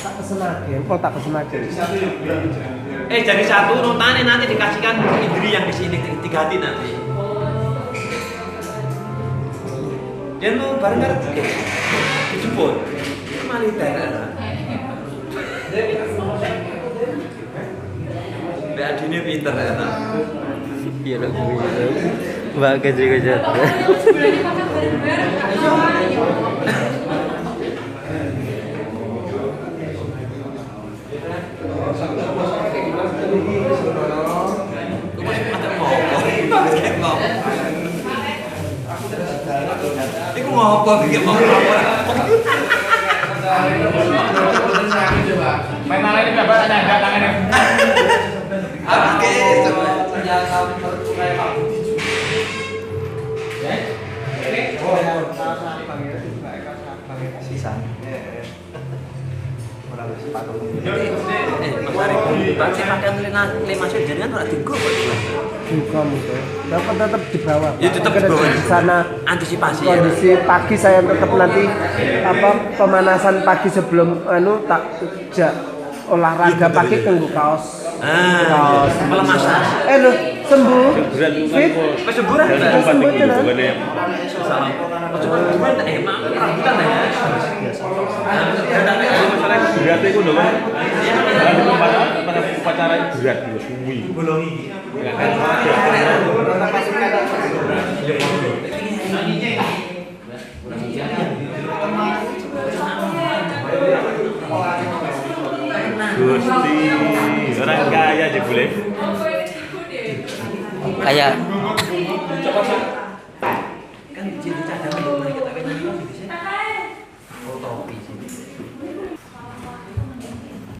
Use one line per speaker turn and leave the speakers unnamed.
Tak kesenagen, kok tak kesenagen.
Jadi satu notanya nanti dikasihkan Indri yang di sini diganti nanti. Dia tuh bareng kan dijemput. Militer. Mbak Adine pinter ya.
Iya lah gue. Mbak kejar-kejar.
Iku ngopo bikin mau
Main malam ini berapa ada tangannya?
Oke, Mas Arif, Pak sih pakaian lima suit jadi kan ora digo kok.
Juga mungkin. Dapat tetap di bawah.
Ya tetap di bawah.
Di sana
Antisipasi ya.
kondisi pagi saya tetap nanti pemanasan pagi sebelum tak olahraga pagi tunggu kaos.
Kaos pelemasan.
Loh, sembuh. Fit.
Wis semburan ta?
Sembuh tenan.
Salam. Coba gimana emang rambutan ya.
Masalah berat itu lho kan. Pada upacara berat lho suwi.
Bolongi.
Gusti, orang kaya aja boleh.
Kayak